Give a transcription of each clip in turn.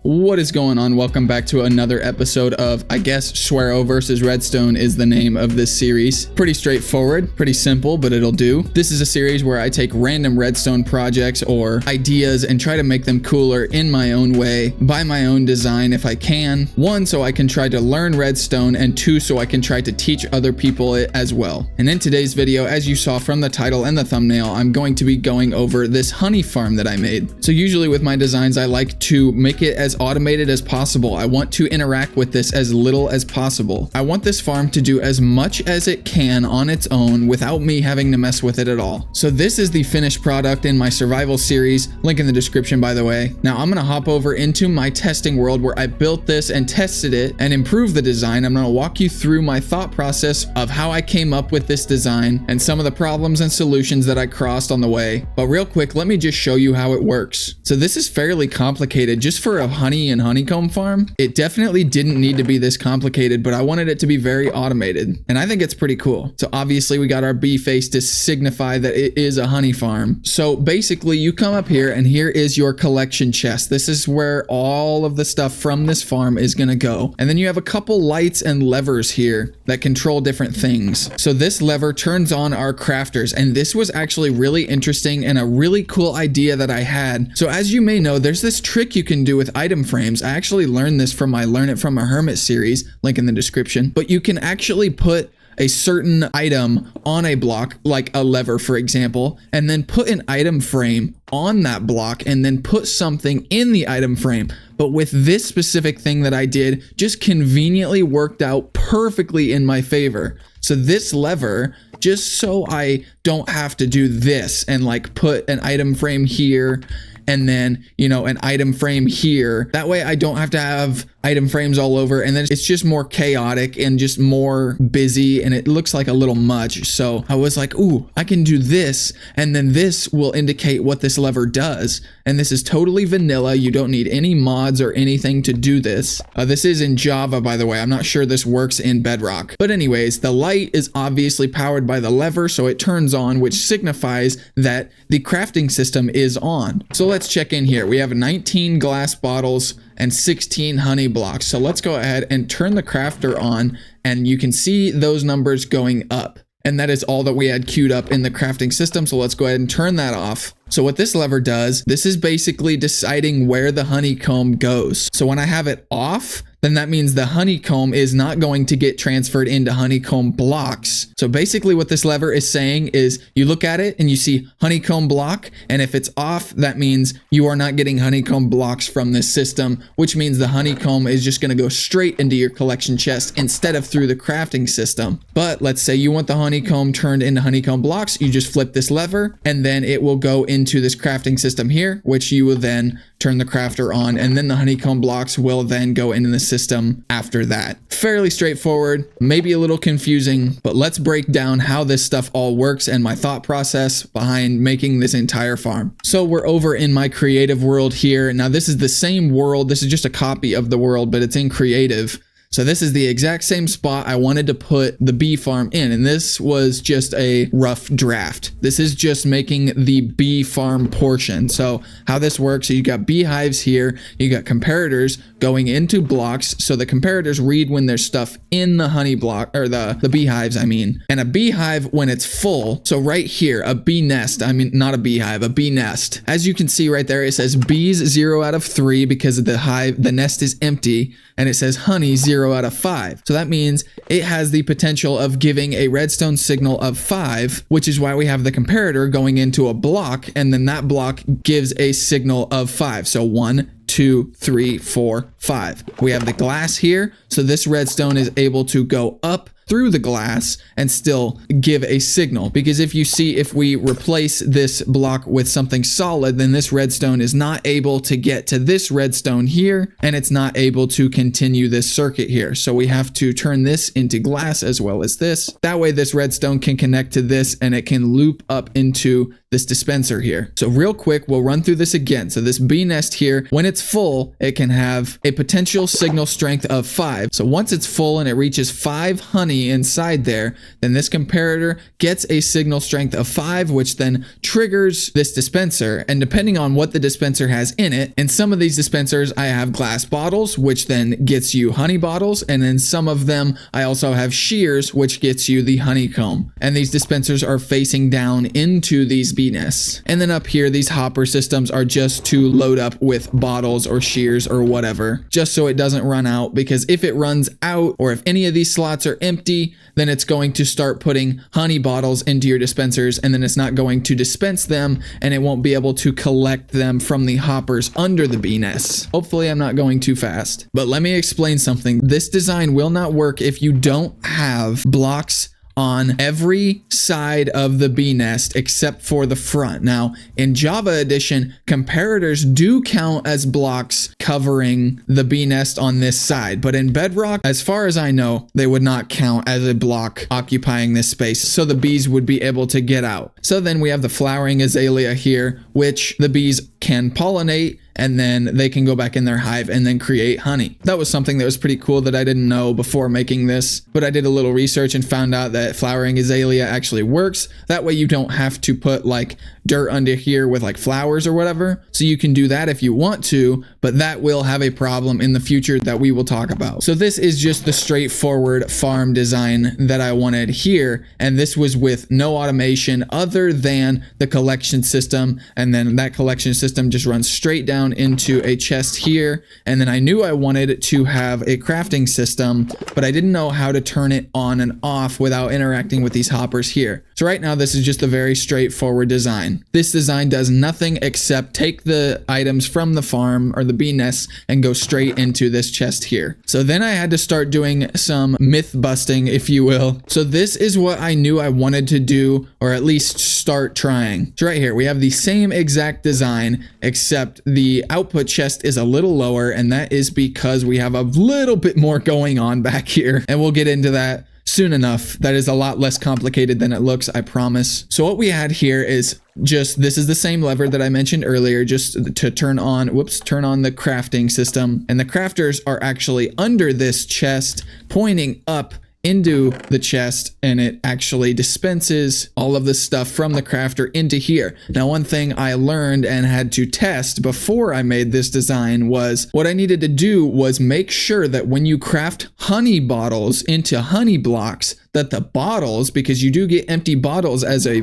What is going on? Welcome back to another episode of, I guess, Swearo versus Redstone is the name of this series. Pretty straightforward, pretty simple, but it'll do. This is a series where I take random redstone projects or ideas and try to make them cooler in my own way, by my own design if I can. One, so I can try to learn redstone, and two, so I can try to teach other people it as well. And in today's video, as you saw from the title and the thumbnail, I'm going to be going over this honey farm that I made. So usually with my designs, I like to make it as automated as possible. I want to interact with this as little as possible. I want this farm to do as much as it can on its own without me having to mess with it at all. So this is the finished product in my survival series, link in the description by the way. Now I'm gonna hop over into my testing world where I built this and tested it and improved the design. I'm gonna walk you through my thought process of how I came up with this design and some of the problems and solutions that I crossed on the way. But real quick, let me just show you how it works. So this is fairly complicated just for a honey and honeycomb farm. It definitely didn't need to be this complicated, but I wanted it to be very automated, and I think it's pretty cool. So obviously we got our bee face to signify that it is a honey farm. So basically you come up here and here is your collection chest. This is where all of the stuff from this farm is gonna go. And then you have a couple lights and levers here that control different things. So this lever turns on our crafters, and this was actually really interesting and a really cool idea that I had. So as you may know, there's this trick you can do with item frames. I actually learned this from my Learn It From a Hermit series, link in the description. But you can actually put a certain item on a block, like a lever for example, and then put an item frame on that block and then put something in the item frame. But with this specific thing that I did, just conveniently worked out perfectly in my favor. So this lever, just so I don't have to do this and like put an item frame here and then, you know, an item frame here. That way I don't have to have item frames all over, and then it's just more chaotic and just more busy, and it looks like a little much. So I was like, ooh, I can do this, and then this will indicate what this lever does. And this is totally vanilla. You don't need any mods or anything to do this. This is in Java, by the way. I'm not sure this works in Bedrock. But anyways, the light is obviously powered by the lever, so it turns on, which signifies that the crafting system is on. So let's check in here. We have 19 glass bottles and 16 honey blocks. So let's go ahead and turn the crafter on, and you can see those numbers going up. And that is all that we had queued up in the crafting system. So let's go ahead and turn that off. So what this lever does, this is basically deciding where the honeycomb goes. So when I have it off, then that means the honeycomb is not going to get transferred into honeycomb blocks. So basically what this lever is saying is you look at it and you see honeycomb block, and if it's off, that means you are not getting honeycomb blocks from this system, which means the honeycomb is just gonna go straight into your collection chest instead of through the crafting system. But let's say you want the honeycomb turned into honeycomb blocks, you just flip this lever and then it will go into this crafting system here, which you will then turn the crafter on, and then the honeycomb blocks will then go into the system after that. Fairly straightforward, maybe a little confusing, but let's break down how this stuff all works and my thought process behind making this entire farm. So we're over in my creative world here. Now this is the same world. This is just a copy of the world, but it's in creative. So this is the exact same spot I wanted to put the bee farm in, and this was just a rough draft. This is just making the bee farm portion. So how this works, so you got beehives here, you got comparators going into blocks, so the comparators read when there's stuff in the honey block, or the beehives I mean. And a beehive when it's full, so right here, a bee nest, I mean not a beehive, a bee nest. As you can see right there, it says bees 0 out of 3 because the nest is empty, and it says honey 0 out of 5. So that means it has the potential of giving a redstone signal of 5, which is why we have the comparator going into a block, and then that block gives a signal of 5. So 1, 2, 3, 4, 5. We have the glass here, so this redstone is able to go up through the glass and still give a signal, because if you see, if we replace this block with something solid, then this redstone is not able to get to this redstone here, and it's not able to continue this circuit here. So we have to turn this into glass as well as this. That way this redstone can connect to this and it can loop up into this dispenser here. So real quick, we'll run through this again. So this bee nest here, when it's full, it can have a potential signal strength of 5. So once it's full and it reaches 5 honey inside there, then this comparator gets a signal strength of 5, which then triggers this dispenser. And depending on what the dispenser has in it, in some of these dispensers, I have glass bottles, which then gets you honey bottles. And in some of them, I also have shears, which gets you the honeycomb. And these dispensers are facing down into these bee nests. And then up here, these hopper systems are just to load up with bottles or shears or whatever, just so it doesn't run out, because if it runs out or if any of these slots are empty, then it's going to start putting honey bottles into your dispensers, and then it's not going to dispense them, and it won't be able to collect them from the hoppers under the bee nests. Hopefully I'm not going too fast, but let me explain something. This design will not work if you don't have blocks on every side of the bee nest except for the front. Now, in Java Edition, comparators do count as blocks covering the bee nest on this side, but in Bedrock, as far as I know, they would not count as a block occupying this space, so the bees would be able to get out. So then we have the flowering azalea here, which the bees can pollinate, and then they can go back in their hive and then create honey. That was something that was pretty cool that I didn't know before making this, but I did a little research and found out that flowering azalea actually works. That way you don't have to put like dirt under here with like flowers or whatever. So you can do that if you want to, but that will have a problem in the future that we will talk about. So this is just the straightforward farm design that I wanted here. And this was with no automation other than the collection system. And then that collection system just runs straight down into a chest here. And then I knew I wanted to have a crafting system, but I didn't know how to turn it on and off without interacting with these hoppers here. So right now, this is just a very straightforward design. This design does nothing except take the items from the farm or the bee nests and go straight into this chest here. So then I had to start doing some myth busting, if you will. So this is what I knew I wanted to do, or at least start trying. So right here, we have the same exact design, except the output chest is a little lower, and that is because we have a little bit more going on back here, and we'll get into that soon enough. That is a lot less complicated than it looks, I promise. So what we had here is just, this is the same lever that I mentioned earlier, just to turn on the crafting system. And the crafters are actually under this chest, pointing up into the chest, and it actually dispenses all of the stuff from the crafter into here. Now, one thing I learned and had to test before I made this design was what I needed to do was make sure that when you craft honey bottles into honey blocks, that the bottles, because you do get empty bottles as a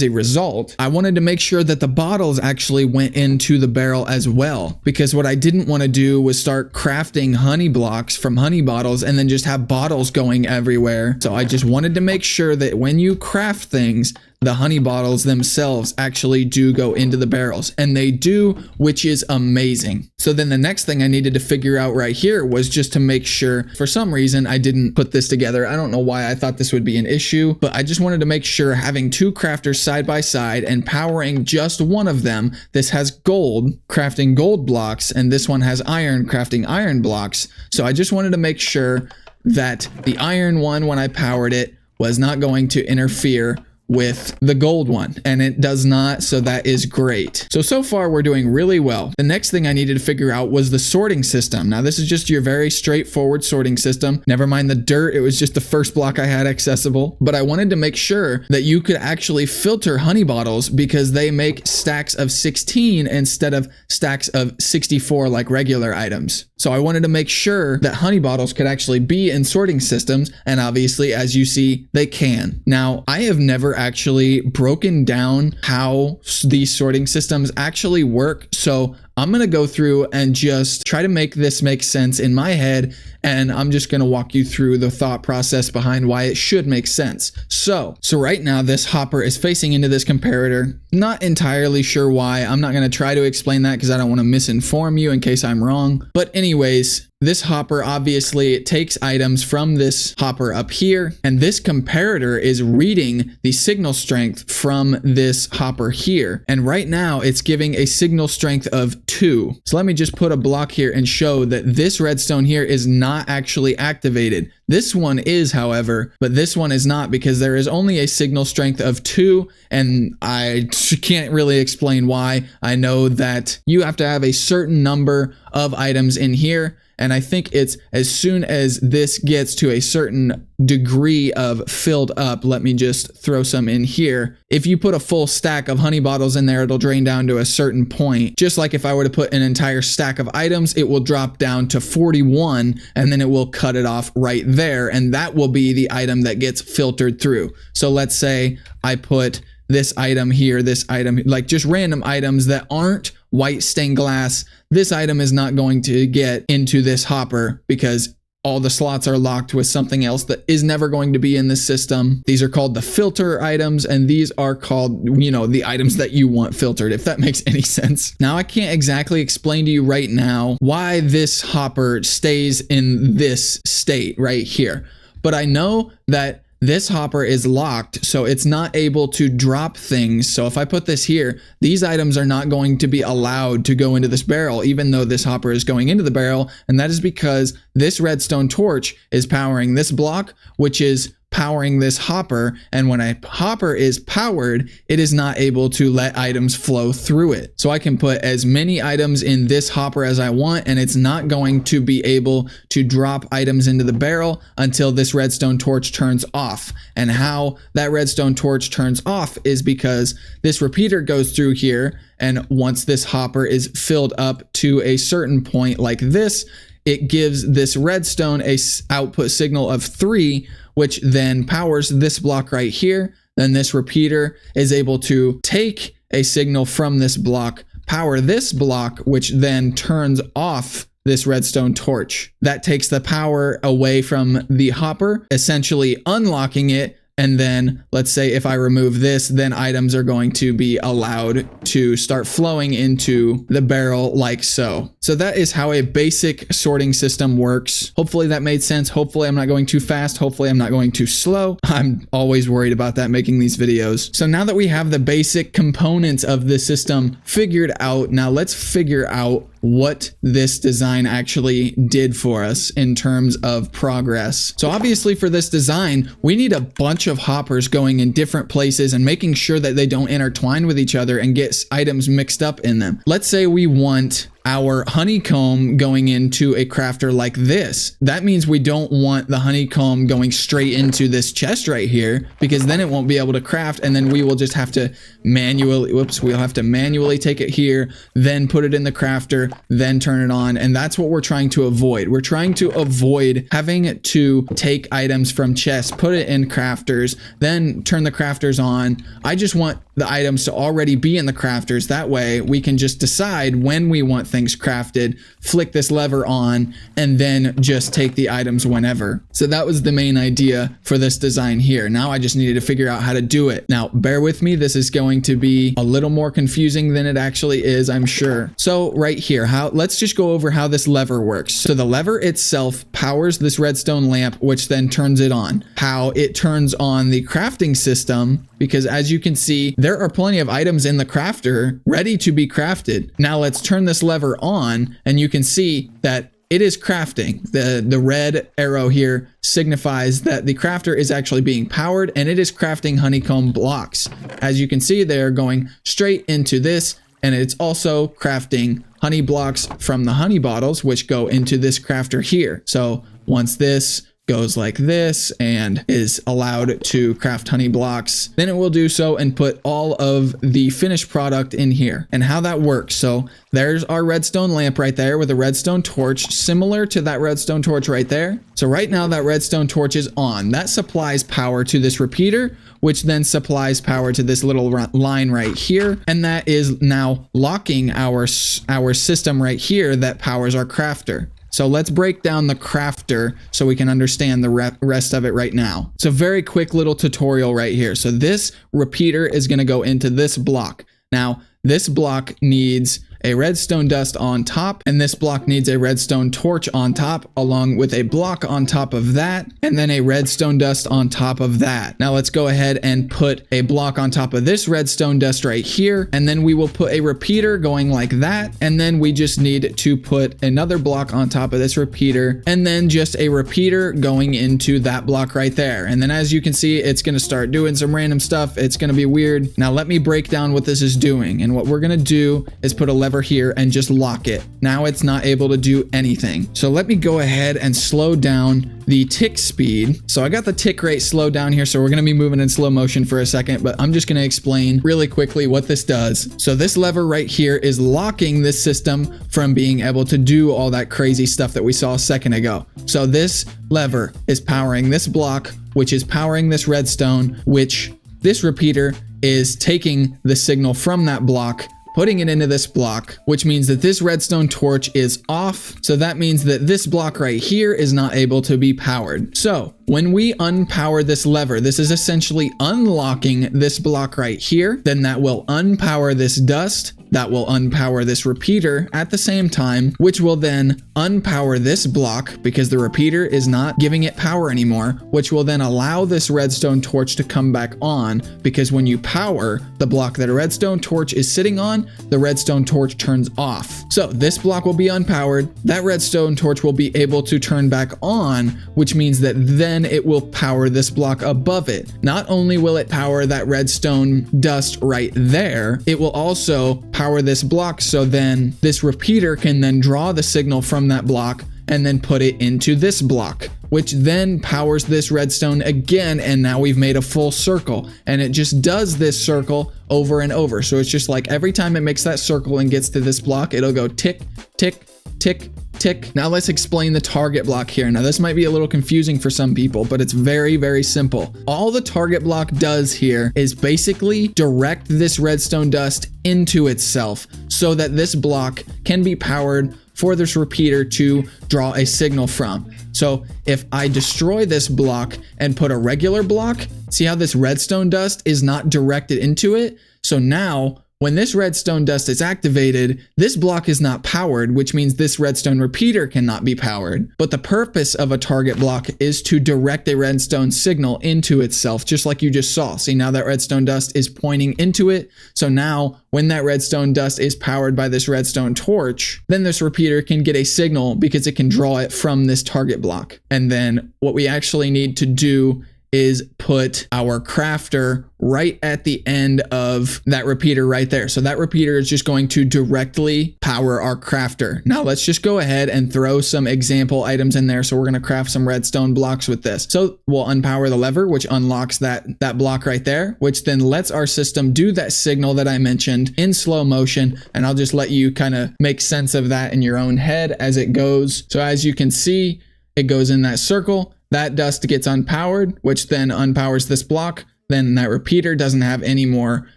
result, I wanted to make sure that the bottles actually went into the barrel as well, because what I didn't want to do was start crafting honey blocks from honey bottles and then just have bottles going everywhere. So I just wanted to make sure that when you craft things, the honey bottles themselves actually do go into the barrels, and they do, which is amazing. So then the next thing I needed to figure out right here was just to make sure, for some reason I didn't put this together. I don't know why I thought this would be an issue, but I just wanted to make sure having two crafters side by side and powering just one of them, this has gold, crafting gold blocks, and this one has iron, crafting iron blocks. So I just wanted to make sure that the iron one, when I powered it, was not going to interfere with the gold one, and it does not, so that is great. So far we're doing really well. The next thing I needed to figure out was the sorting system. Now this is just your very straightforward sorting system. Never mind the dirt, it was just the first block I had accessible, but I wanted to make sure that you could actually filter honey bottles because they make stacks of 16 instead of stacks of 64 like regular items. So I wanted to make sure that honey bottles could actually be in sorting systems, and obviously, as you see, they can. Now, I have never actually broken down how these sorting systems actually work, so I'm going to go through and just try to make this make sense in my head, and I'm just going to walk you through the thought process behind why it should make sense. So right now this hopper is facing into this comparator. Not entirely sure why. I'm not going to try to explain that because I don't want to misinform you in case I'm wrong. But anyways, this hopper obviously takes items from this hopper up here, and this comparator is reading the signal strength from this hopper here. And right now it's giving a signal strength of 2. So let me just put a block here and show that this redstone here is not actually activated. This one is, however, but this one is not because there is only a signal strength of 2, and I can't really explain why. I know that you have to have a certain number of items in here, and I think it's as soon as this gets to a certain degree of filled up, let me just throw some in here. If you put a full stack of honey bottles in there, it'll drain down to a certain point. Just like if I were to put an entire stack of items, it will drop down to 41, and then it will cut it off right there, and that will be the item that gets filtered through. So let's say I put this item here, this item, like just random items that aren't white stained glass. This item is not going to get into this hopper because all the slots are locked with something else that is never going to be in the system. These are called the filter items, and these are called, you know, the items that you want filtered, if that makes any sense. Now, I can't exactly explain to you right now why this hopper stays in this state right here, but I know that this hopper is locked, so it's not able to drop things. So if I put this here, these items are not going to be allowed to go into this barrel, even though this hopper is going into the barrel. And that is because this redstone torch is powering this block, which is powering this hopper, and when a hopper is powered, it is not able to let items flow through it. So I can put as many items in this hopper as I want, and it's not going to be able to drop items into the barrel until this redstone torch turns off. And how that redstone torch turns off is because this repeater goes through here, and once this hopper is filled up to a certain point like this, it gives this redstone a output signal of 3, which then powers this block right here. Then this repeater is able to take a signal from this block, power this block, which then turns off this redstone torch. That takes the power away from the hopper, essentially unlocking it. And then let's say if I remove this, then items are going to be allowed to start flowing into the barrel like so. So that is how a basic sorting system works. Hopefully that made sense. Hopefully I'm not going too fast. Hopefully I'm not going too slow. I'm always worried about that making these videos. So now that we have the basic components of the system figured out, now let's figure out what this design actually did for us in terms of progress. So obviously for this design, we need a bunch of hoppers going in different places and making sure that they don't intertwine with each other and get items mixed up in them. Let's say we want our honeycomb going into a crafter like this. That means we don't want the honeycomb going straight into this chest right here, because then it won't be able to craft, and then we will just have to manually, we'll have to manually take it here, then put it in the crafter, then turn it on. And that's what we're trying to avoid. We're trying to avoid having to take items from chests, put it in crafters, then turn the crafters on. I just want the items to already be in the crafters. That way we can just decide when we want things crafted, flick this lever on, and then just take the items whenever. So that was the main idea for this design here. Now I just needed to figure out how to do it. Now bear with me, this is going to be a little more confusing than it actually is, I'm sure. So right here, let's just go over how this lever works. So the lever itself powers this redstone lamp, which then turns it on. How it turns on the crafting system, because as you can see, there are plenty of items in the crafter ready to be crafted. Now let's turn this lever on, and you can see that it is crafting. The red arrow here signifies that the crafter is actually being powered, and it is crafting honeycomb blocks. As you can see, they're going straight into this, and it's also crafting honey blocks from the honey bottles, which go into this crafter here. So once this goes like this and is allowed to craft honey blocks, then it will do so and put all of the finished product in here. And how that works, so there's our redstone lamp right there with a redstone torch similar to that redstone torch right there. So right now that redstone torch is on. That supplies power to this repeater, which then supplies power to this little line right here, and that is now locking our system right here that powers our crafter. So let's break down the crafter so we can understand the rest of it right now. So very quick little tutorial right here. So this repeater is going to go into this block. Now this block needs a redstone dust on top, and this block needs a redstone torch on top, along with a block on top of that, and then a redstone dust on top of that. Now let's go ahead and put a block on top of this redstone dust right here, and then we will put a repeater going like that, and then we just need to put another block on top of this repeater, and then just a repeater going into that block right there. And then as you can see, it's going to start doing some random stuff. It's going to be weird. Now let me break down what this is doing, and what we're going to do is put a lever here and just lock it. Now it's not able to do anything. So let me go ahead and slow down the tick speed. So I got the tick rate slowed down here, so we're going to be moving in slow motion for a second, but I'm just going to explain really quickly what this does. So this lever right here is locking this system from being able to do all that crazy stuff that we saw a second ago. So this lever is powering this block, which is powering this redstone, which this repeater is taking the signal from that block, putting it into this block, which means that this redstone torch is off. So that means that this block right here is not able to be powered. So when we unpower this lever, this is essentially unlocking this block right here. Then that will unpower this dust. That will unpower this repeater at the same time, which will then unpower this block because the repeater is not giving it power anymore, which will then allow this redstone torch to come back on, because when you power the block that a redstone torch is sitting on, the redstone torch turns off. So this block will be unpowered. That redstone torch will be able to turn back on, which means that then it will power this block above it. Not only will it power that redstone dust right there, it will also power this block, so then this repeater can then draw the signal from that block and then put it into this block, which then powers this redstone again, and now we've made a full circle, and it just does this circle over and over. So it's just like every time it makes that circle and gets to this block, it'll go tick, tick, tick, tick. Now let's explain the target block here. Now this might be a little confusing for some people, but it's very, very simple. All the target block does here is basically direct this redstone dust into itself so that this block can be powered for this repeater to draw a signal from. So if I destroy this block and put a regular block, see how this redstone dust is not directed into it? So now when this redstone dust is activated, this block is not powered, which means this redstone repeater cannot be powered. But the purpose of a target block is to direct a redstone signal into itself, just like you just saw. See, now that redstone dust is pointing into it. So now when that redstone dust is powered by this redstone torch, then this repeater can get a signal because it can draw it from this target block. And then what we actually need to do is put our crafter right at the end of that repeater right there. So that repeater is just going to directly power our crafter. Now let's just go ahead and throw some example items in there. So we're going to craft some redstone blocks with this. So we'll unpower the lever, which unlocks that block right there, which then lets our system do that signal that I mentioned in slow motion. And I'll just let you kind of make sense of that in your own head as it goes. So as you can see, it goes in that circle. That dust gets unpowered, which then unpowers this block. Then that repeater doesn't have any more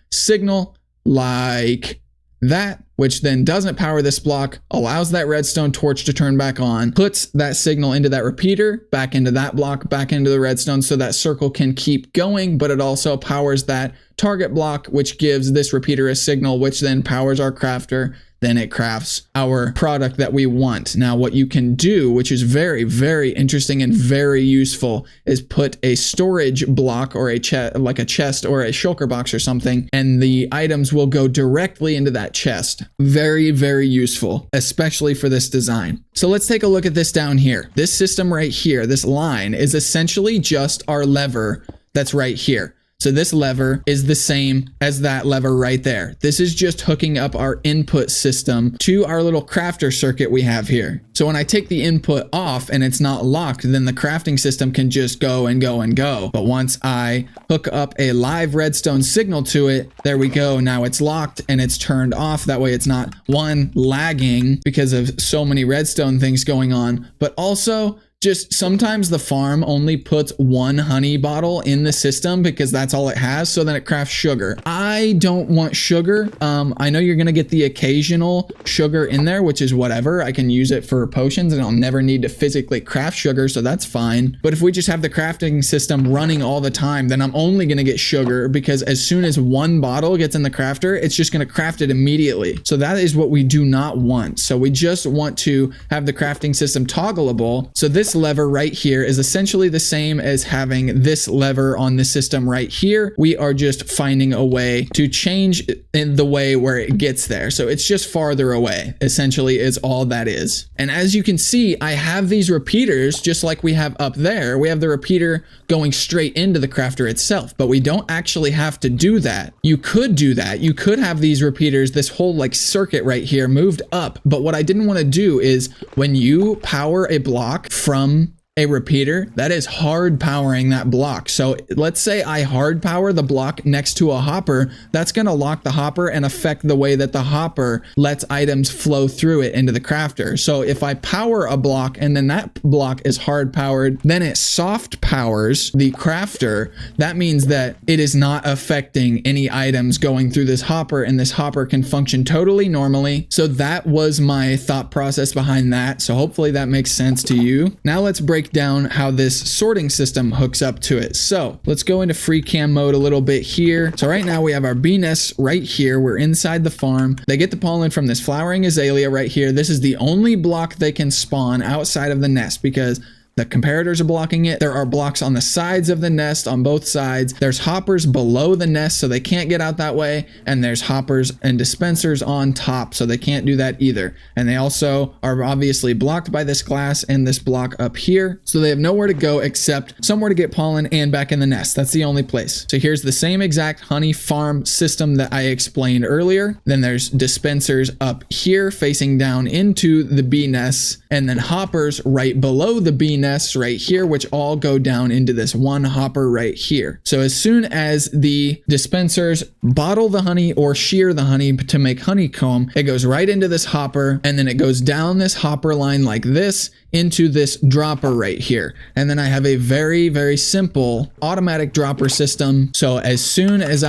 signal like that, which then doesn't power this block, allows that redstone torch to turn back on, puts that signal into that repeater, back into that block, back into the redstone, so that circle can keep going, but it also powers that target block, which gives this repeater a signal, which then powers our crafter. Then it crafts our product that we want. Now, what you can do, which is very, very interesting and very useful, is put a storage block or a chest, like a chest or a shulker box or something, and the items will go directly into that chest. Very, very useful, especially for this design. So let's take a look at this down here. This system right here, this line, is essentially just our lever that's right here. So this lever is the same as that lever right there. This is just hooking up our input system to our little crafter circuit we have here. So when I take the input off and it's not locked, then the crafting system can just go and go and go. But once I hook up a live redstone signal to it, there we go. Now it's locked and it's turned off. That way it's not, one, lagging because of so many redstone things going on, but also just sometimes the farm only puts one honey bottle in the system because that's all it has. So then it crafts sugar. I don't want sugar. I know you're going to get the occasional sugar in there, which is whatever. I can use it for potions and I'll never need to physically craft sugar. So that's fine. But if we just have the crafting system running all the time, then I'm only going to get sugar, because as soon as one bottle gets in the crafter, it's just going to craft it immediately. So that is what we do not want. So we just want to have the crafting system toggleable. So this lever right here is essentially the same as having this lever on the system right here. We are just finding a way to change in the way where it gets there. So it's just farther away, essentially, is all that is. And as you can see, I have these repeaters just like we have up there. We have the repeater going straight into the crafter itself, but we don't actually have to do that. You could do that. You could have these repeaters, this whole like circuit right here, moved up. But what I didn't want to do is when you power a block from a repeater, that is hard powering that block. So let's say I hard power the block next to a hopper, that's going to lock the hopper and affect the way that the hopper lets items flow through it into the crafter. So if I power a block and then that block is hard powered, then it soft powers the crafter. That means that it is not affecting any items going through this hopper, and this hopper can function totally normally. So that was my thought process behind that. So hopefully that makes sense to you. Now let's break down how this sorting system hooks up to it. So let's go into free cam mode a little bit here. So right now we have our bee nests right here. We're inside the farm. They get the pollen from this flowering azalea right here. This is the only block they can spawn outside of the nest because the comparators are blocking it. There are blocks on the sides of the nest on both sides. There's hoppers below the nest, so they can't get out that way. And there's hoppers and dispensers on top, so they can't do that either. And they also are obviously blocked by this glass and this block up here. So they have nowhere to go except somewhere to get pollen and back in the nest. That's the only place. So here's the same exact honey farm system that I explained earlier. Then there's dispensers up here facing down into the bee nests, and then hoppers right below the bee nests right here, which all go down into this one hopper right here. So as soon as the dispensers bottle the honey or shear the honey to make honeycomb, it goes right into this hopper, and then it goes down this hopper line like this into this dropper right here. And then I have a very, very simple automatic dropper system. So as soon as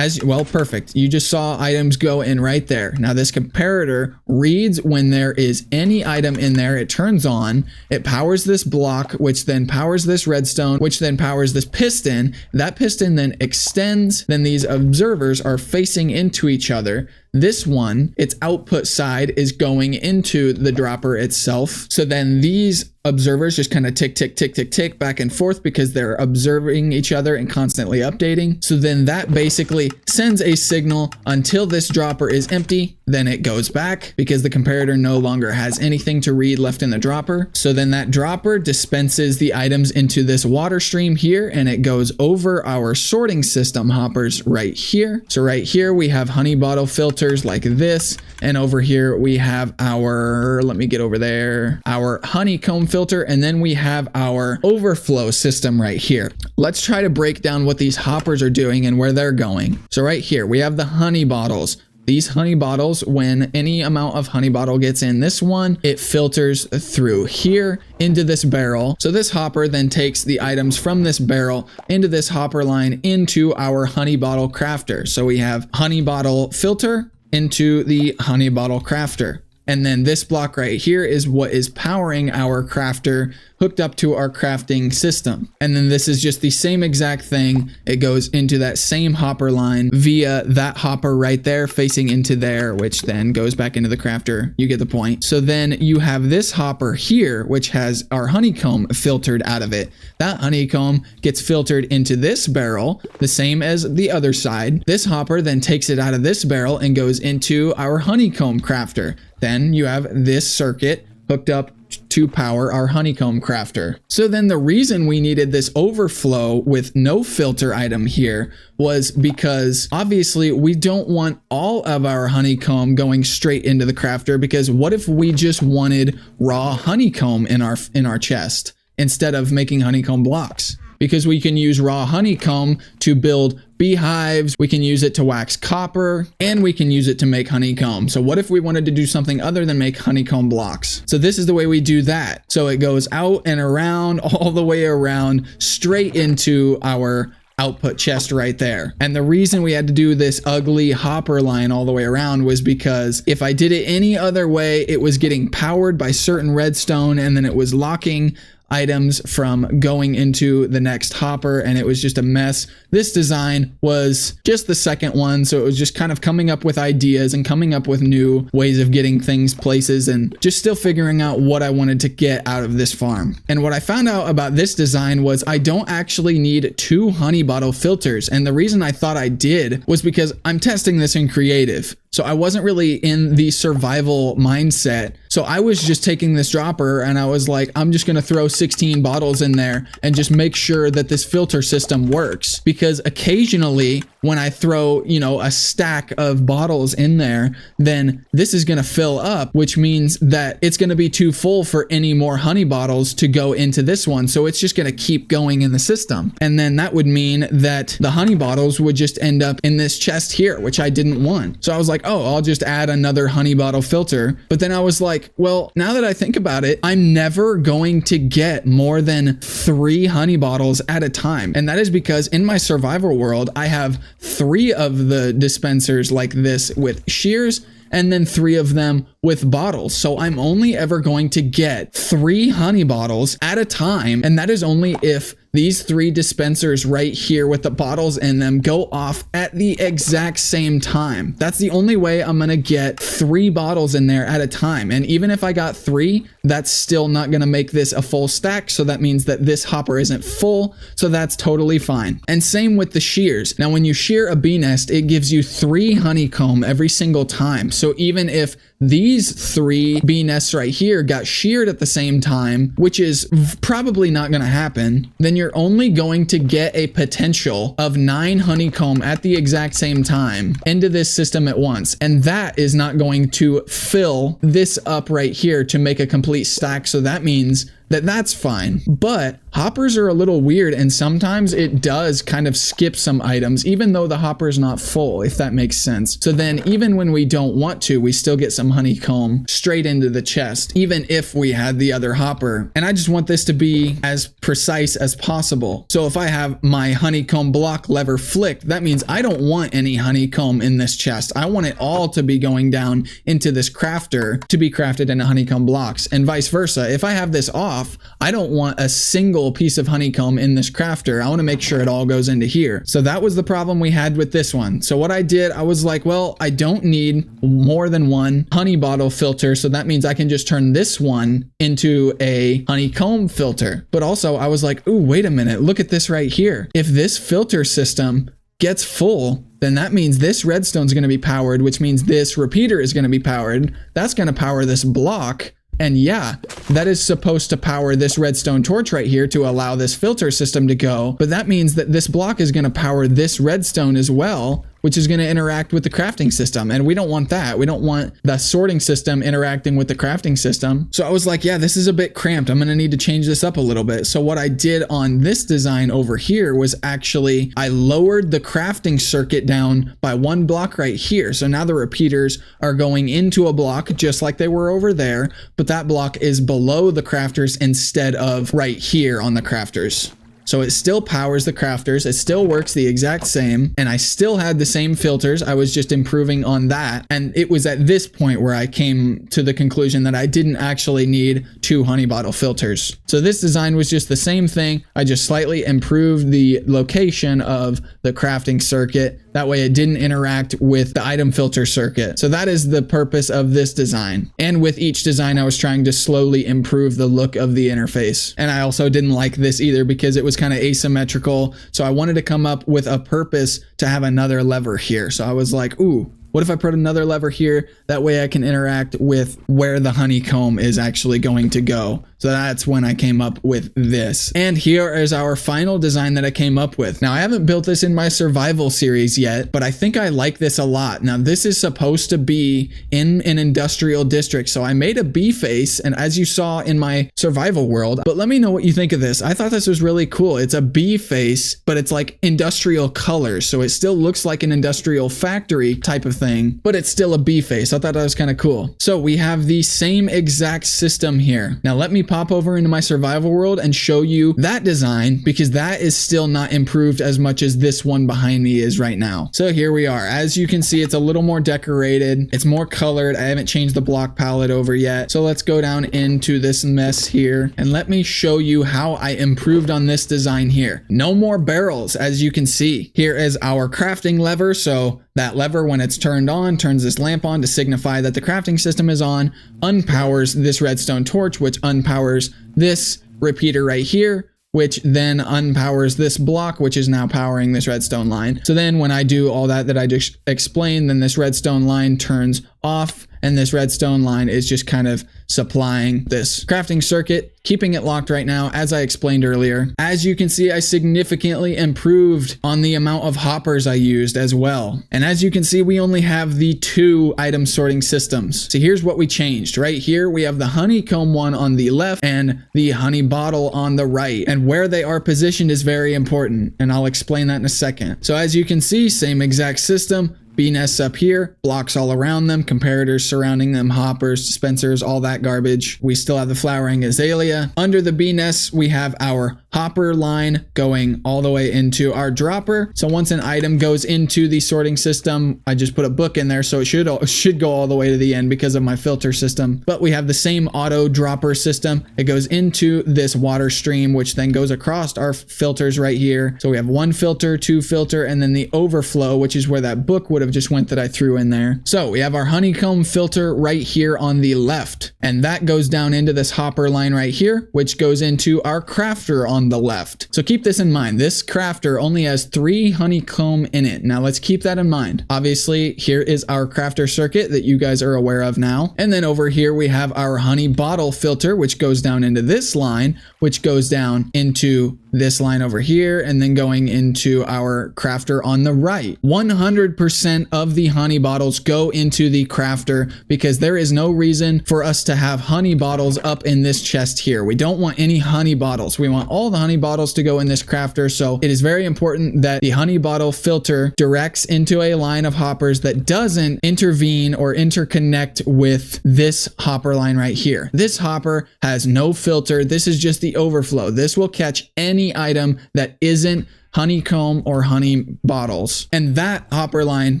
well, perfect. You just saw items go in right there. Now this comparator reads when there is any item in there, it turns on, it powers this block, which then powers this redstone, which then powers this piston. That piston then extends. Then these observers are facing into each other. This one, its output side is going into the dropper itself. So then these observers just kind of tick, tick, tick, tick, tick back and forth because they're observing each other and constantly updating. So then that basically sends a signal until this dropper is empty. Then it goes back because the comparator no longer has anything to read left in the dropper. So then that dropper dispenses the items into this water stream here, and it goes over our sorting system hoppers right here. So right here we have honey bottle filters like this, and over here we have our, let me get over there, our honeycomb filter, and then we have our overflow system right here. Let's try to break down what these hoppers are doing and where they're going. So right here we have the honey bottles. These honey bottles, when any amount of honey bottle gets in this one, it filters through here into this barrel. So this hopper then takes the items from this barrel into this hopper line into our honey bottle crafter. So we have honey bottle filter into the honey bottle crafter. And then this block right here is what is powering our crafter hooked up to our crafting system. And then this is just the same exact thing. It goes into that same hopper line via that hopper right there facing into there, which then goes back into the crafter. You get the point. So then you have this hopper here, which has our honeycomb filtered out of it. That honeycomb gets filtered into this barrel, the same as the other side. This hopper then takes it out of this barrel and goes into our honeycomb crafter. Then you have this circuit hooked up to power our honeycomb crafter. So then the reason we needed this overflow with no filter item here was because obviously we don't want all of our honeycomb going straight into the crafter, because what if we just wanted raw honeycomb in our chest instead of making honeycomb blocks? because we can use raw honeycomb to build beehives, we can use it to wax copper, and we can use it to make honeycomb. So what if we wanted to do something other than make honeycomb blocks? So this is the way we do that. So it goes out and around, all the way around, straight into our output chest right there. And the reason we had to do this ugly hopper line all the way around was because if I did it any other way, it was getting powered by certain redstone, and then it was locking items from going into the next hopper, and it was just a mess. This design was just the second one, so it was just kind of coming up with ideas and coming up with new ways of getting things places, and just still figuring out what I wanted to get out of this farm. And what I found out about this design was I don't actually need 2 honey bottle filters, and the reason I thought I did was because I'm testing this in creative. So I wasn't really in the survival mindset. So I was just taking this dropper and I was like, I'm just gonna throw 16 bottles in there and just make sure that this filter system works. Because occasionally when I throw, you know, a stack of bottles in there, then this is gonna fill up, which means that it's gonna be too full for any more honey bottles to go into this one. So it's just gonna keep going in the system. And then that would mean that the honey bottles would just end up in this chest here, which I didn't want. So I was like, oh, I'll just add another honey bottle filter. But then I was like, well, now that I think about it, I'm never going to get more than 3 honey bottles at a time. And that is because in my survival world, I have 3 of the dispensers like this with shears, and then 3 of them with bottles. So I'm only ever going to get 3 honey bottles at a time. And that is only if these 3 dispensers right here with the bottles in them go off at the exact same time. That's the only way I'm gonna get 3 bottles in there at a time. And even if I got 3, that's still not gonna make this a full stack. So that means that this hopper isn't full. So that's totally fine. And same with the shears. Now, when you shear a bee nest, it gives you 3 honeycomb every single time. So even if these 3 bee nests right here got sheared at the same time, which is probably not going to happen, then you're only going to get a potential of 9 honeycomb at the exact same time into this system at once. And that is not going to fill this up right here to make a complete stack. So that means that that's fine. But hoppers are a little weird, and sometimes it does kind of skip some items, even though the hopper is not full, if that makes sense. So then even when we don't want to, we still get some honeycomb straight into the chest, even if we had the other hopper. And I just want this to be as precise as possible. So if I have my honeycomb block lever flicked, that means I don't want any honeycomb in this chest. I want it all to be going down into this crafter to be crafted into honeycomb blocks, and vice versa. If I have this off, I don't want a single piece of honeycomb in this crafter. I want to make sure it all goes into here. So that was the problem we had with this one. So what I did, I was like, well, I don't need more than 1 honey bottle filter. So that means I can just turn this one into a honeycomb filter. But also I was like, ooh, wait a minute, look at this right here. If this filter system gets full, then that means this redstone is going to be powered, which means this repeater is going to be powered. That's going to power this block. And yeah, that is supposed to power this redstone torch right here to allow this filter system to go. But that means that this block is going to power this redstone as well, which is going to interact with the crafting system. And we don't want that. We don't want the sorting system interacting with the crafting system. So I was like, yeah, this is a bit cramped. I'm going to need to change this up a little bit. So what I did on this design over here was actually I lowered the crafting circuit down by 1 block right here. So now the repeaters are going into a block just like they were over there, but that block is below the crafters instead of right here on the crafters. So it still powers the crafters, it still works the exact same, and I still had the same filters. I was just improving on that. And it was at this point where I came to the conclusion that I didn't actually need 2 honey bottle filters. So this design was just the same thing. I just slightly improved the location of the crafting circuit. That way it didn't interact with the item filter circuit. So that is the purpose of this design. And with each design, I was trying to slowly improve the look of the interface. And I also didn't like this either because it was kind of asymmetrical. So I wanted to come up with a purpose to have another lever here. So I was like, ooh, what if I put another lever here? That way I can interact with where the honeycomb is actually going to go. So that's when I came up with this. And here is our final design that I came up with. Now I haven't built this in my survival series yet, but I think I like this a lot. Now this is supposed to be in an industrial district. So I made a bee face, and as you saw in my survival world, but let me know what you think of this. I thought this was really cool. It's a bee face, but it's like industrial colors. So it still looks like an industrial factory type of thing, but it's still a bee face. I thought that was kind of cool. So we have the same exact system here. Now let me pop over into my survival world and show you that design, because that is still not improved as much as this one behind me is right now. So here we are. As you can see, it's a little more decorated. It's more colored. I haven't changed the block palette over yet. So let's go down into this mess here and let me show you how I improved on this design here. No more barrels, as you can see. Here is our crafting lever. So that lever, when it's turned on, turns this lamp on to signify that the crafting system is on, unpowers this redstone torch, which unpowers this repeater right here, which then unpowers this block, which is now powering this redstone line. So then when I do all that I just explained, then this redstone line turns off, and this redstone line is just kind of supplying this crafting circuit, keeping it locked right now, as I explained earlier. As you can see, I significantly improved on the amount of hoppers I used as well. And as you can see, we only have the 2 item sorting systems. So here's what we changed. Right here, we have the honeycomb one on the left and the honey bottle on the right. And where they are positioned is very important, and I'll explain that in a second. So as you can see, same exact system. Bee nests up here, blocks all around them, comparators surrounding them, hoppers, dispensers, all that garbage. We still have the flowering azalea. Under the bee nests, we have our hopper line going all the way into our dropper. So once an item goes into the sorting system, I just put a book in there, so it should go all the way to the end because of my filter system. But we have the same auto dropper system. It goes into this water stream, which then goes across our filters right here. So we have 1 filter, 2 filter, and then the overflow, which is where that book would have just went that I threw in there. So we have our honeycomb filter right here on the left, and that goes down into this hopper line right here, which goes into our crafter on the left. So keep this in mind. This crafter only has 3 honeycomb in it. Now let's keep that in mind. Obviously, here is our crafter circuit that you guys are aware of now. And then over here, we have our honey bottle filter, which goes down into this line, which goes down into this line over here, and then going into our crafter on the right. 100% of the honey bottles go into the crafter, because there is no reason for us to have honey bottles up in this chest here. We don't want any honey bottles. We want all the honey bottles to go in this crafter. So it is very important that the honey bottle filter directs into a line of hoppers that doesn't intervene or interconnect with this hopper line right here. This hopper has no filter. This is just the overflow. This will catch any item that isn't honeycomb or honey bottles. And that hopper line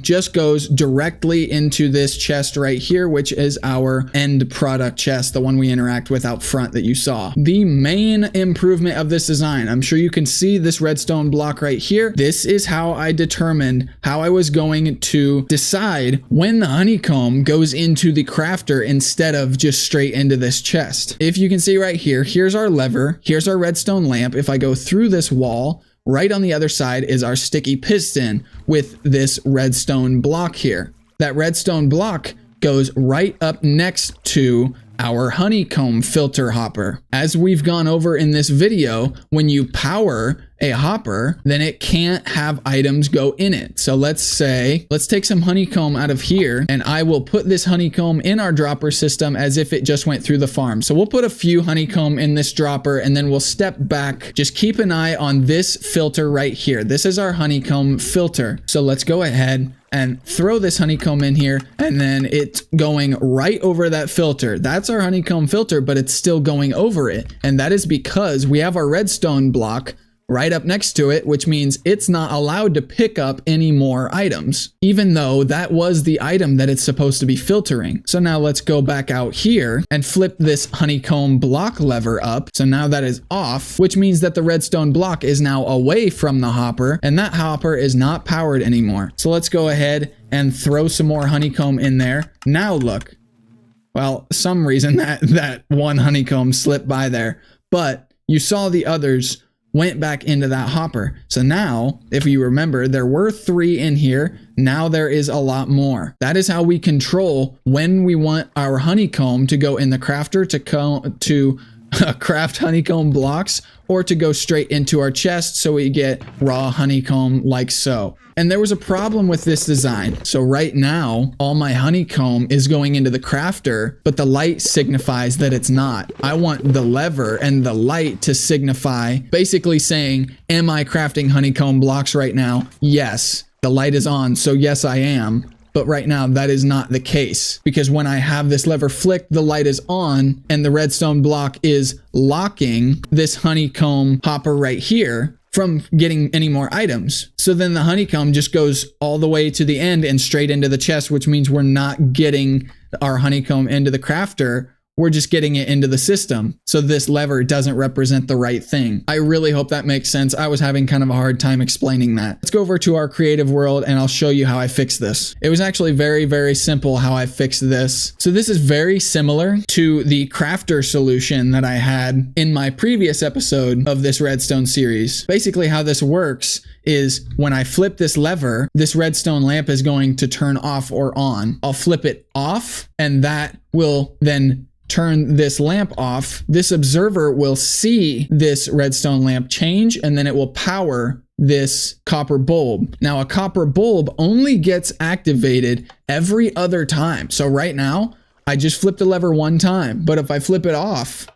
just goes directly into this chest right here, which is our end product chest, the one we interact with out front that you saw. The main improvement of this design, I'm sure you can see this redstone block right here. This is how I determined how I was going to decide when the honeycomb goes into the crafter instead of just straight into this chest. If you can see right here, here's our lever, here's our redstone lamp. If I go through this wall, right on the other side is our sticky piston with this redstone block here. That redstone block goes right up next to our honeycomb filter hopper. As we've gone over in this video, when you power a hopper, then it can't have items go in it. So let's take some honeycomb out of here, and I will put this honeycomb in our dropper system as if it just went through the farm. So we'll put a few honeycomb in this dropper, and then we'll step back. Just keep an eye on this filter right here. This is our honeycomb filter. So let's go ahead and throw this honeycomb in here, and then it's going right over that filter. That's our honeycomb filter, but it's still going over it. And that is because we have our redstone block right up next to it, which means it's not allowed to pick up any more items, even though that was the item that it's supposed to be filtering. So now let's go back out here and flip this honeycomb block lever up. So now that is off, which means that the redstone block is now away from the hopper, and that hopper is not powered anymore. So let's go ahead and throw some more honeycomb in there. Now look, well, some reason that one honeycomb slipped by there, but you saw the others went back into that hopper. So now, if you remember, there were 3 in here. Now there is a lot more. That is how we control when we want our honeycomb to go in the crafter to craft honeycomb blocks or to go straight into our chest so we get raw honeycomb like so. And there was a problem with this design. So right now, all my honeycomb is going into the crafter, but the light signifies that it's not. I want the lever and the light to signify, basically saying, am I crafting honeycomb blocks right now? Yes. The light is on, so yes, I am. But right now, that is not the case, because when I have this lever flicked, the light is on and the redstone block is locking this honeycomb hopper right here from getting any more items. So then the honeycomb just goes all the way to the end and straight into the chest, which means we're not getting our honeycomb into the crafter. We're just getting it into the system. So this lever doesn't represent the right thing. I really hope that makes sense. I was having kind of a hard time explaining that. Let's go over to our creative world and I'll show you how I fixed this. It was actually very, very simple how I fixed this. So this is very similar to the crafter solution that I had in my previous episode of this redstone series. Basically how this works is when I flip this lever, this redstone lamp is going to turn off or on. I'll flip it off and that will then turn this lamp off. This observer will see this redstone lamp change and then it will power this copper bulb. Now a copper bulb only gets activated every other time. So right now I just flipped the lever one time, but if I flip it off,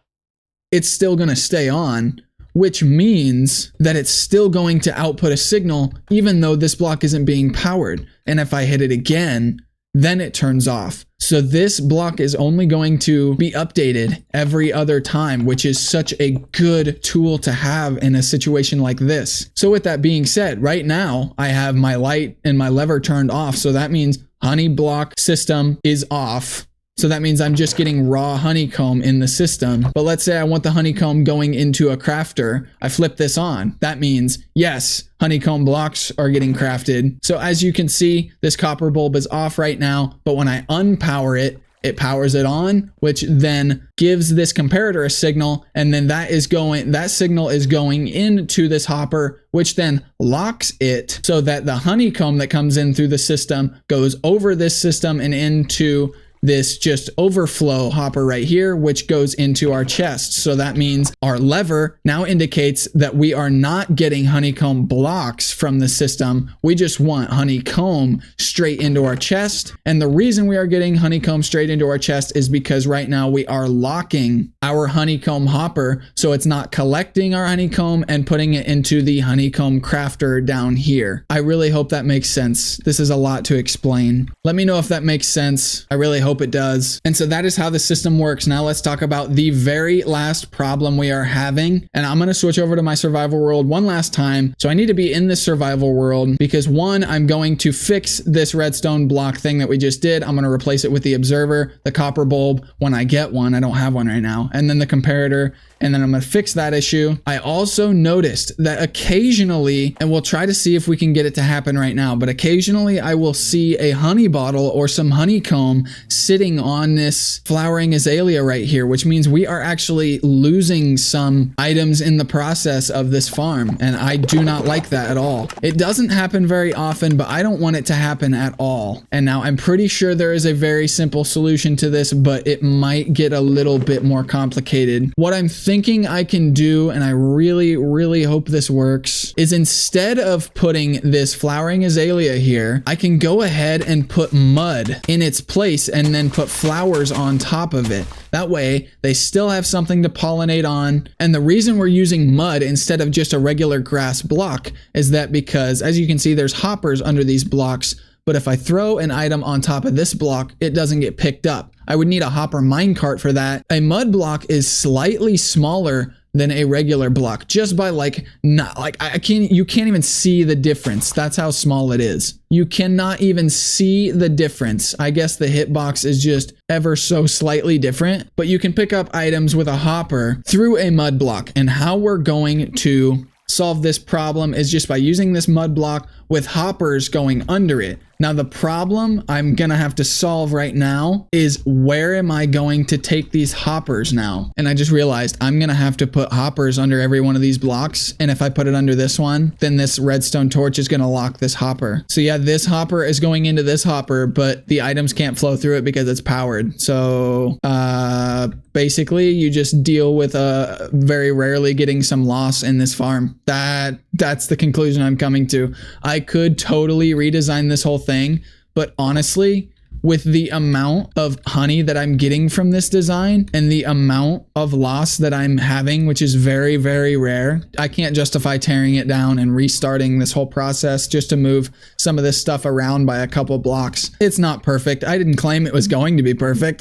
it's still going to stay on, which means that it's still going to output a signal even though this block isn't being powered. And if I hit it again, then it turns off. So this block is only going to be updated every other time, which is such a good tool to have in a situation like this. So with that being said, right now I have my light and my lever turned off. So that means honey block system is off. So that means I'm just getting raw honeycomb in the system. But let's say I want the honeycomb going into a crafter. I flip this on. That means, yes, honeycomb blocks are getting crafted. So as you can see, this copper bulb is off right now. But when I unpower it, it powers it on, which then gives this comparator a signal. And then that signal is going into this hopper, which then locks it so that the honeycomb that comes in through the system goes over this system and into this just overflow hopper right here, which goes into our chest. So that means our lever now indicates that we are not getting honeycomb blocks from the system. We just want honeycomb straight into our chest. And the reason we are getting honeycomb straight into our chest is because right now we are locking our honeycomb hopper. So it's not collecting our honeycomb and putting it into the honeycomb crafter down here. I really hope that makes sense. This is a lot to explain. Let me know if that makes sense. I really hope it does. And so that is how the system works. Now let's talk about the very last problem we are having. And I'm going to switch over to my survival world one last time. So I need to be in this survival world because one, I'm going to fix this redstone block thing that we just did. I'm going to replace it with the observer, the copper bulb when I get one. I don't have one right now. And then the comparator. And then I'm going to fix that issue. I also noticed that occasionally, and we'll try to see if we can get it to happen right now, but occasionally I will see a honey bottle or some honeycomb sitting on this flowering azalea right here, which means we are actually losing some items in the process of this farm. And I do not like that at all. It doesn't happen very often, but I don't want it to happen at all. And now I'm pretty sure there is a very simple solution to this, but it might get a little bit more complicated. What I'm thinking I can do, and I really, really hope this works, is instead of putting this flowering azalea here, I can go ahead and put mud in its place and then put flowers on top of it. That way, they still have something to pollinate on. And the reason we're using mud instead of just a regular grass block is that because, as you can see, there's hoppers under these blocks. But if I throw an item on top of this block, it doesn't get picked up. I would need a hopper minecart for that. A mud block is slightly smaller than a regular block, just by you can't even see the difference. That's how small it is. You cannot even see the difference. I guess the hitbox is just ever so slightly different, but you can pick up items with a hopper through a mud block. And how we're going to solve this problem is just by using this mud block with hoppers going under it. Now, the problem I'm gonna have to solve right now is where am I going to take these hoppers now? And I just realized I'm gonna have to put hoppers under every one of these blocks. And if I put it under this one, then this redstone torch is gonna lock this hopper. So yeah, this hopper is going into this hopper, but the items can't flow through it because it's powered. So basically you just deal with very rarely getting some loss in this farm. That's the conclusion I'm coming to. I could totally redesign this whole thing, but honestly, with the amount of honey that I'm getting from this design and the amount of loss that I'm having, which is very, very rare, I can't justify tearing it down and restarting this whole process just to move some of this stuff around by a couple blocks. It's not perfect. I didn't claim it was going to be perfect.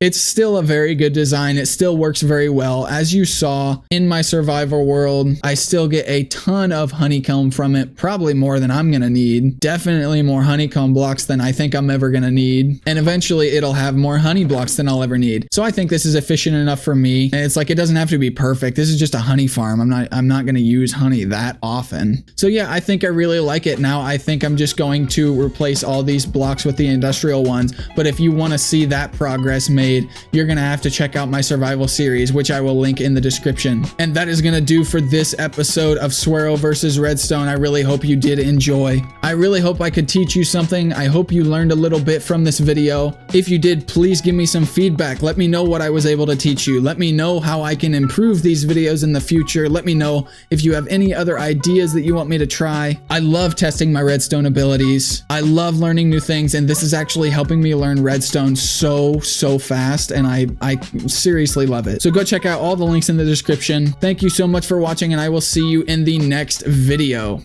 It's still a very good design. It still works very well. As you saw in my survival world, I still get a ton of honeycomb from it, probably more than I'm gonna need. Definitely more honeycomb blocks than I think I'm ever gonna need, and eventually it'll have more honey blocks than I'll ever need. So I think this is efficient enough for me, and it's like it doesn't have to be perfect. This is just a honey farm. I'm not going to use honey that often. So yeah, I think I really like it. Now I think I'm just going to replace all these blocks with the industrial ones, but if you want to see that progress made, you're going to have to check out my survival series, which I will link in the description. And that is going to do for this episode of Swearo versus Redstone. I really hope you did enjoy. I really hope I could teach you something. I hope you learned a little bit from this video. If you did, please give me some feedback. Let me know what I was able to teach you. Let me know how I can improve these videos in the future. Let me know if you have any other ideas that you want me to try. I love testing my redstone abilities. I love learning new things, and this is actually helping me learn redstone so fast, and I seriously love it. So go check out all the links in the description. Thank you so much for watching, and I will see you in the next video.